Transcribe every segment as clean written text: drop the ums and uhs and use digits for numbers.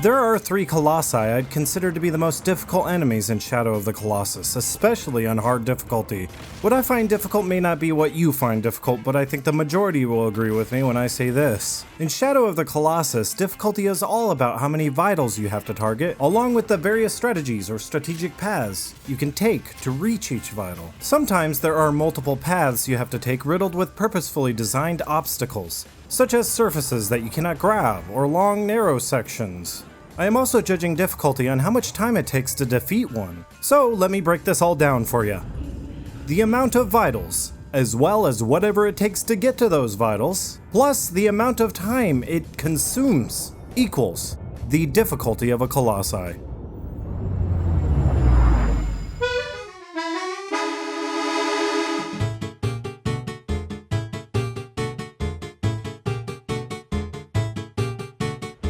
There are 3 colossi I'd consider to be the most difficult enemies in Shadow of the Colossus, especially on hard difficulty. What I find difficult may not be what you find difficult, but I think the majority will agree with me when I say this. In Shadow of the Colossus, difficulty is all about how many vitals you have to target, along with the various strategies or strategic paths you can take to reach each vital. Sometimes there are multiple paths you have to take riddled with purposefully designed obstacles, such as surfaces that you cannot grab or long narrow sections. I am also judging difficulty on how much time it takes to defeat one, so let me break this all down for you. The amount of vitals, as well as whatever it takes to get to those vitals, plus the amount of time it consumes, equals the difficulty of a colossi.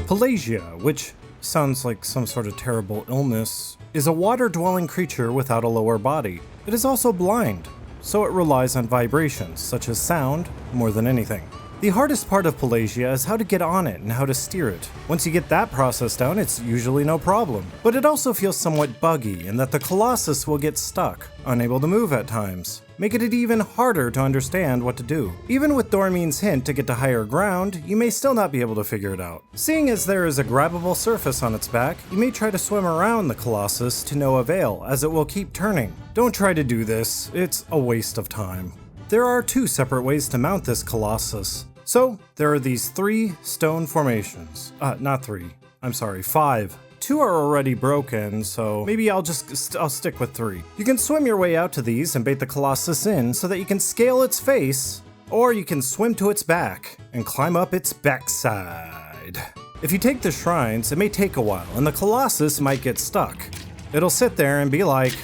Pelagia, which sounds like some sort of terrible illness, is a water-dwelling creature without a lower body. It is also blind, so it relies on vibrations, such as sound, more than anything. The hardest part of Pelagia is how to get on it and how to steer it. Once you get that process down, it's usually no problem. But it also feels somewhat buggy in that the Colossus will get stuck, unable to move at times, making it even harder to understand what to do. Even with Dormine's hint to get to higher ground, you may still not be able to figure it out. Seeing as there is a grabbable surface on its back, you may try to swim around the Colossus to no avail, as it will keep turning. Don't try to do this, it's a waste of time. There are 2 separate ways to mount this Colossus. So, there are these 3 stone formations. Not 3. I'm sorry, 5. 2 are already broken, so maybe I'll stick with 3. You can swim your way out to these and bait the Colossus in so that you can scale its face, or you can swim to its back and climb up its backside. If you take the shrines, it may take a while, and the Colossus might get stuck. It'll sit there and be like,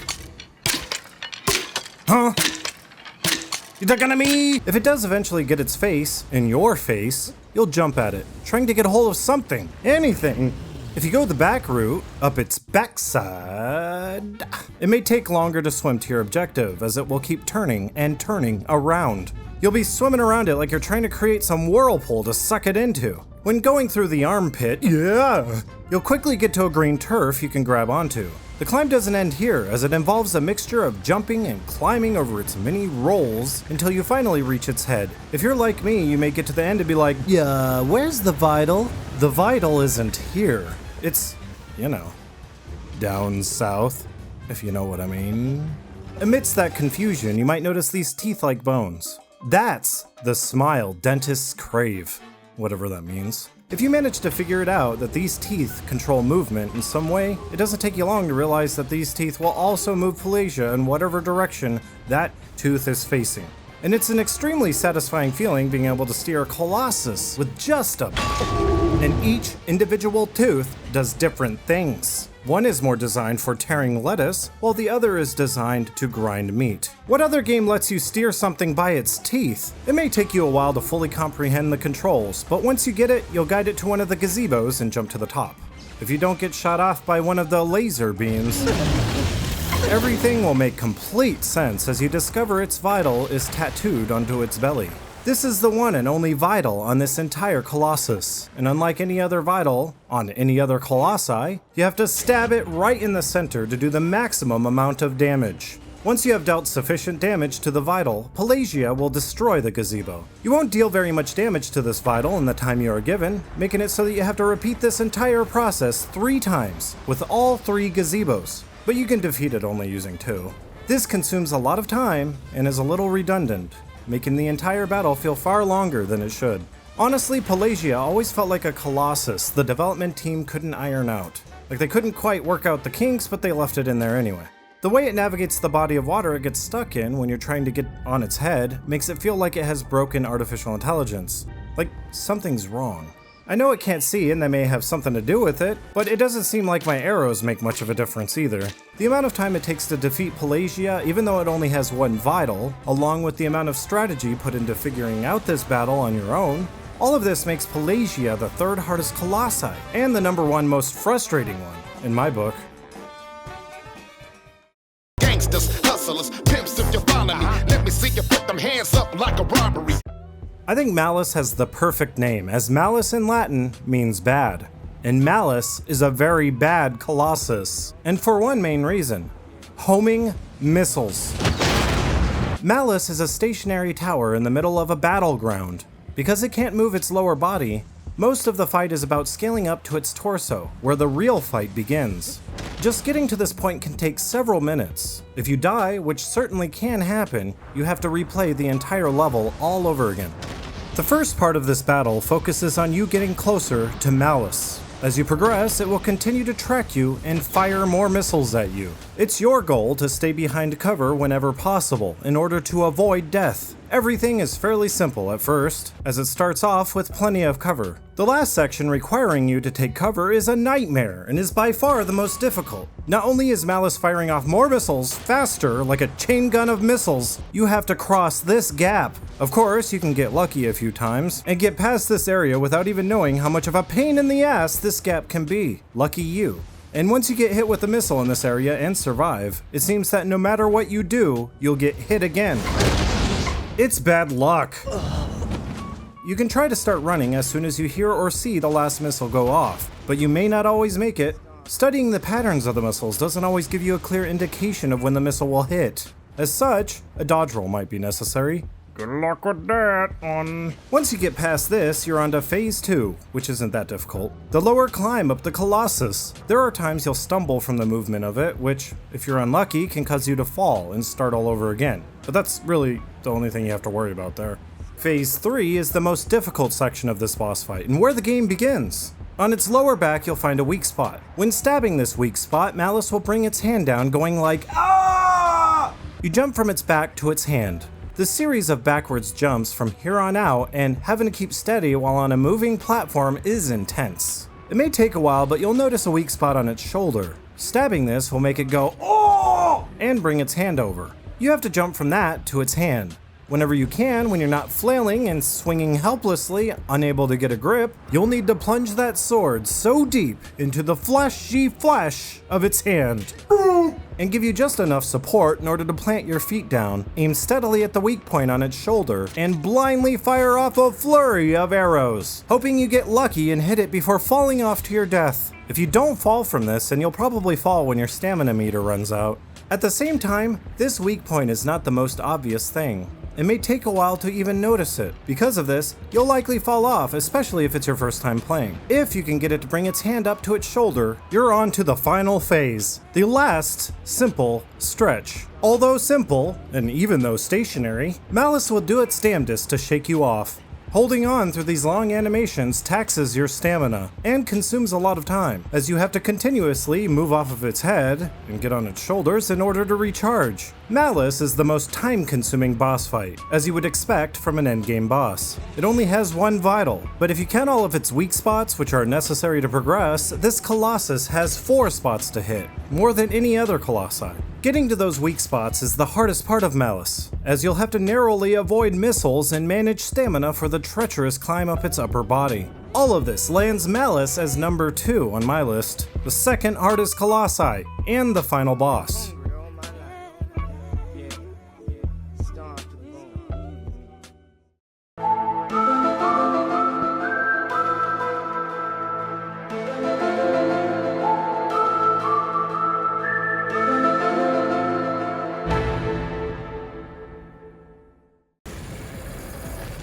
huh? You talking to me? If it does eventually get its face in your face, you'll jump at it, trying to get a hold of something, anything. If you go the back route, up its backside, it may take longer to swim to your objective, as it will keep turning and turning around. You'll be swimming around it like you're trying to create some whirlpool to suck it into. When going through the armpit, you'll quickly get to a green turf you can grab onto. The climb doesn't end here, as it involves a mixture of jumping and climbing over its many rolls until you finally reach its head. If you're like me, you may get to the end and be like, yeah, where's the vital? The vital isn't here. It's, down south, if you know what I mean. Amidst that confusion, you might notice these teeth-like bones. That's the smile dentists crave, whatever that means. If you manage to figure it out that these teeth control movement in some way, it doesn't take you long to realize that these teeth will also move Pelagia in whatever direction that tooth is facing. And it's an extremely satisfying feeling being able to steer a Colossus with just a... And each individual tooth does different things. One is more designed for tearing lettuce, while the other is designed to grind meat. What other game lets you steer something by its teeth? It may take you a while to fully comprehend the controls, but once you get it, you'll guide it to one of the gazebos and jump to the top. If you don't get shot off by one of the laser beams, everything will make complete sense as you discover its vital is tattooed onto its belly. This is the one and only vital on this entire Colossus, and unlike any other vital on any other Colossi, you have to stab it right in the center to do the maximum amount of damage. Once you have dealt sufficient damage to the vital, Pelagia will destroy the gazebo. You won't deal very much damage to this vital in the time you are given, making it so that you have to repeat this entire process 3 times with all 3 gazebos, but you can defeat it only using 2. This consumes a lot of time and is a little redundant, making the entire battle feel far longer than it should. Honestly, Pelagia always felt like a Colossus the development team couldn't iron out. Like they couldn't quite work out the kinks, but they left it in there anyway. The way it navigates the body of water it gets stuck in when you're trying to get on its head makes it feel like it has broken artificial intelligence. Like something's wrong. I know it can't see and that may have something to do with it, but it doesn't seem like my arrows make much of a difference either. The amount of time it takes to defeat Pelagia, even though it only has 1 vital, along with the amount of strategy put into figuring out this battle on your own, all of this makes Pelagia the 3rd hardest Colossi, and the number 1 most frustrating one, in my book. Gangsters, hustlers, pimps, if you follow me, let me see you put them hands up like a robbery. I think Malus has the perfect name, as Malus in Latin means bad. and Malice is a very bad Colossus. And for one main reason: homing missiles. Malice is a stationary tower in the middle of a battleground. Because it can't move its lower body, most of the fight is about scaling up to its torso, where the real fight begins. Just getting to this point can take several minutes. If you die, which certainly can happen, you have to replay the entire level all over again. The first part of this battle focuses on you getting closer to Malice. As you progress, it will continue to track you and fire more missiles at you. It's your goal to stay behind cover whenever possible in order to avoid death. Everything is fairly simple at first, as it starts off with plenty of cover. The last section requiring you to take cover is a nightmare and is by far the most difficult. Not only is Malice firing off more missiles faster, like a chain gun of missiles, you have to cross this gap. Of course, you can get lucky a few times and get past this area without even knowing how much of a pain in the ass this gap can be. Lucky you. And once you get hit with a missile in this area and survive, it seems that no matter what you do, you'll get hit again. It's bad luck. You can try to start running as soon as you hear or see the last missile go off, but you may not always make it. Studying the patterns of the missiles doesn't always give you a clear indication of when the missile will hit. As such, a dodge roll might be necessary. Good luck with that one. Once you get past this, you're on to phase 2, which isn't that difficult. The lower climb up the Colossus. There are times you'll stumble from the movement of it, which, if you're unlucky, can cause you to fall and start all over again. But that's really the only thing you have to worry about there. Phase 3 is the most difficult section of this boss fight, and where the game begins. On its lower back, you'll find a weak spot. When stabbing this weak spot, Malice will bring its hand down, going like, "Ah!" You jump from its back to its hand. The series of backwards jumps from here on out and having to keep steady while on a moving platform is intense. It may take a while, but you'll notice a weak spot on its shoulder. Stabbing this will make it go, "Oh!" and bring its hand over. You have to jump from that to its hand. Whenever you can, when you're not flailing and swinging helplessly, unable to get a grip, you'll need to plunge that sword so deep into the fleshy flesh of its hand and give you just enough support in order to plant your feet down, aim steadily at the weak point on its shoulder, and blindly fire off a flurry of arrows, hoping you get lucky and hit it before falling off to your death. If you don't fall from this, then you'll probably fall when your stamina meter runs out. At the same time, this weak point is not the most obvious thing. It may take a while to even notice it. Because of this, you'll likely fall off, especially if it's your first time playing. If you can get it to bring its hand up to its shoulder, you're on to the final phase, the last simple stretch. Although simple, and even though stationary, Malice will do its damnedest to shake you off. Holding on through these long animations taxes your stamina and consumes a lot of time, as you have to continuously move off of its head and get on its shoulders in order to recharge. Malice is the most time-consuming boss fight, as you would expect from an endgame boss. It only has one vital, but if you count all of its weak spots which are necessary to progress, this Colossus has 4 spots to hit, more than any other Colossi. Getting to those weak spots is the hardest part of Malice, as you'll have to narrowly avoid missiles and manage stamina for the treacherous climb up its upper body. All of this lands Malice as number 2 on my list, the second hardest Colossi, and the final boss.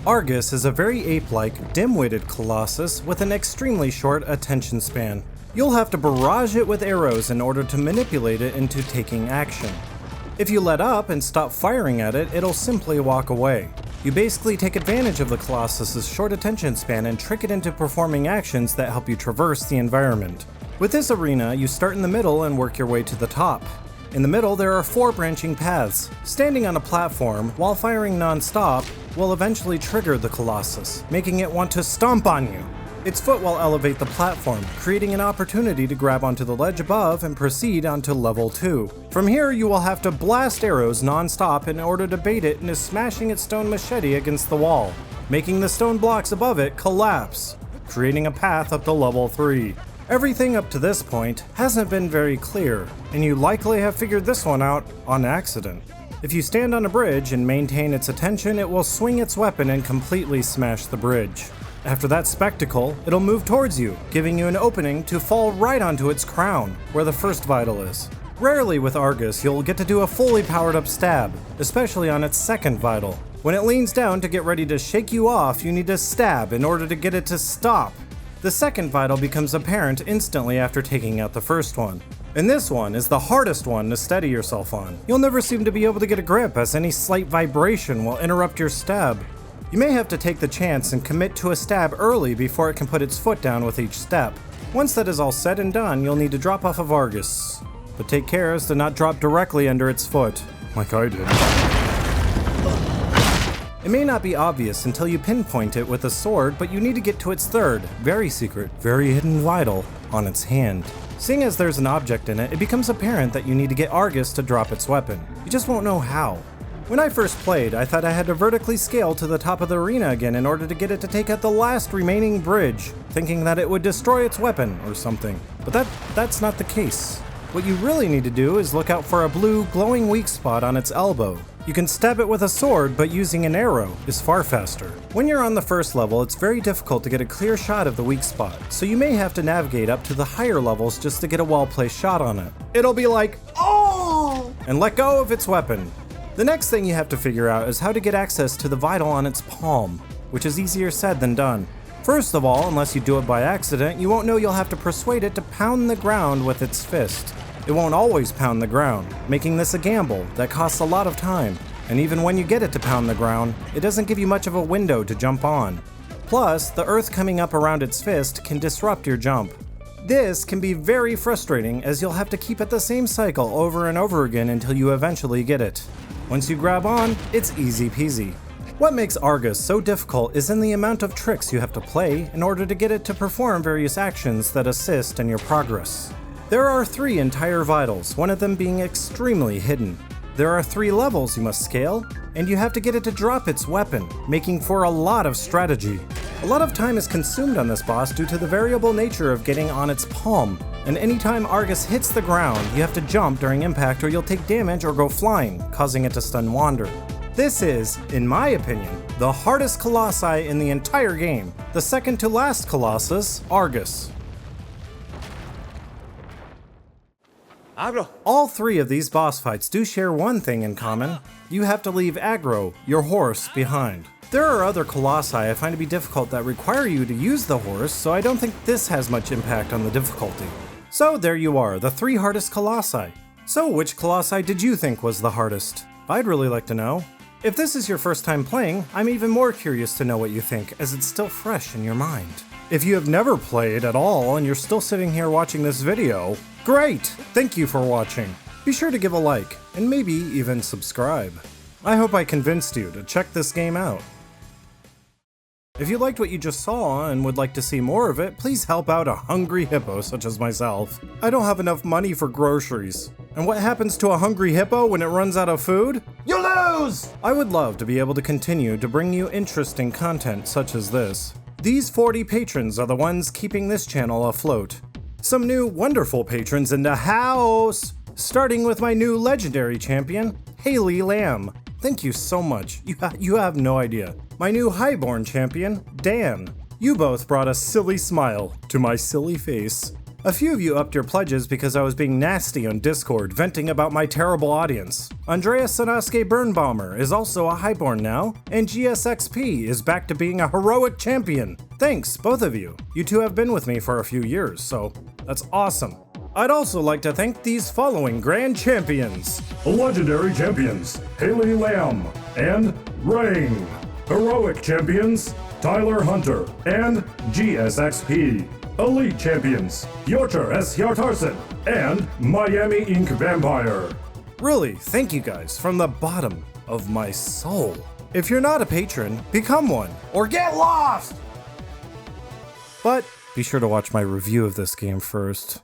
Argus is a very ape-like, dim-witted Colossus with an extremely short attention span. You'll have to barrage it with arrows in order to manipulate it into taking action. If you let up and stop firing at it, it'll simply walk away. You basically take advantage of the Colossus's short attention span and trick it into performing actions that help you traverse the environment. With this arena, you start in the middle and work your way to the top. In the middle, there are 4 branching paths. Standing on a platform while firing non-stop will eventually trigger the Colossus, making it want to stomp on you. Its foot will elevate the platform, creating an opportunity to grab onto the ledge above and proceed onto level 2. From here, you will have to blast arrows non-stop in order to bait it into smashing its stone machete against the wall, making the stone blocks above it collapse, creating a path up to level 3. Everything up to this point hasn't been very clear, and you likely have figured this one out on accident. If you stand on a bridge and maintain its attention, it will swing its weapon and completely smash the bridge. After that spectacle, it'll move towards you, giving you an opening to fall right onto its crown, where the first vital is. Rarely with Argus, you'll get to do a fully powered up stab, especially on its second vital. When it leans down to get ready to shake you off, you need to stab in order to get it to stop. The second vital becomes apparent instantly after taking out the first one. And this one is the hardest one to steady yourself on. You'll never seem to be able to get a grip, as any slight vibration will interrupt your stab. You may have to take the chance and commit to a stab early before it can put its foot down with each step. Once that is all said and done, you'll need to drop off of Argus. But take care as to not drop directly under its foot, like I did. It may not be obvious until you pinpoint it with a sword, but you need to get to its third, very secret, very hidden vital on its hand. Seeing as there's an object in it, it becomes apparent that you need to get Argus to drop its weapon. You just won't know how. When I first played, I thought I had to vertically scale to the top of the arena again in order to get it to take out the last remaining bridge, thinking that it would destroy its weapon or something. But that's not the case. What you really need to do is look out for a blue glowing weak spot on its elbow. You can stab it with a sword, but using an arrow is far faster. When you're on the first level, it's very difficult to get a clear shot of the weak spot, so you may have to navigate up to the higher levels just to get a well-placed shot on it. It'll be like, "Oh!" and let go of its weapon. The next thing you have to figure out is how to get access to the vital on its palm, which is easier said than done. First of all, unless you do it by accident, you won't know you'll have to persuade it to pound the ground with its fist. It won't always pound the ground, making this a gamble that costs a lot of time. And even when you get it to pound the ground, it doesn't give you much of a window to jump on. Plus, the earth coming up around its fist can disrupt your jump. This can be very frustrating, as you'll have to keep at the same cycle over and over again until you eventually get it. Once you grab on, it's easy peasy. What makes Argus so difficult is in the amount of tricks you have to play in order to get it to perform various actions that assist in your progress. There are 3 entire vitals, one of them being extremely hidden. There are 3 levels you must scale, and you have to get it to drop its weapon, making for a lot of strategy. A lot of time is consumed on this boss due to the variable nature of getting on its palm, and anytime Argus hits the ground, you have to jump during impact or you'll take damage or go flying, causing it to stun wander. This is, in my opinion, the hardest Colossi in the entire game, the second to last Colossus, Argus. All 3 of these boss fights do share one thing in common. You have to leave Agro, your horse, behind. There are other Colossi I find to be difficult that require you to use the horse, so I don't think this has much impact on the difficulty. So there you are, the 3 hardest Colossi. So which Colossi did you think was the hardest? I'd really like to know. If this is your first time playing, I'm even more curious to know what you think, as it's still fresh in your mind. If you have never played at all and you're still sitting here watching this video, great! Thank you for watching. Be sure to give a like, and maybe even subscribe. I hope I convinced you to check this game out. If you liked what you just saw and would like to see more of it, please help out a hungry hippo such as myself. I don't have enough money for groceries. And what happens to a hungry hippo when it runs out of food? You lose! I would love to be able to continue to bring you interesting content such as this. These 40 patrons are the ones keeping this channel afloat. Some new wonderful patrons in the house! Starting with my new legendary champion, Haley Lamb. Thank you so much. You have no idea. My new highborn champion, Dan. You both brought a silly smile to my silly face. A few of you upped your pledges because I was being nasty on Discord, venting about my terrible audience. Andreas Sanosuke Birnbaumer is also a highborn now, and GSXP is back to being a heroic champion. Thanks, both of you. You two have been with me for a few years, so that's awesome. I'd also like to thank these following grand champions. Legendary champions, Haley Lamb and Rain. Heroic champions, Tyler Hunter and GSXP. Elite champions, Yorcher S. Hjartarson and Miami Ink Vampire. Really, thank you guys from the bottom of my soul. If you're not a patron, become one, or get lost! But be sure to watch my review of this game first.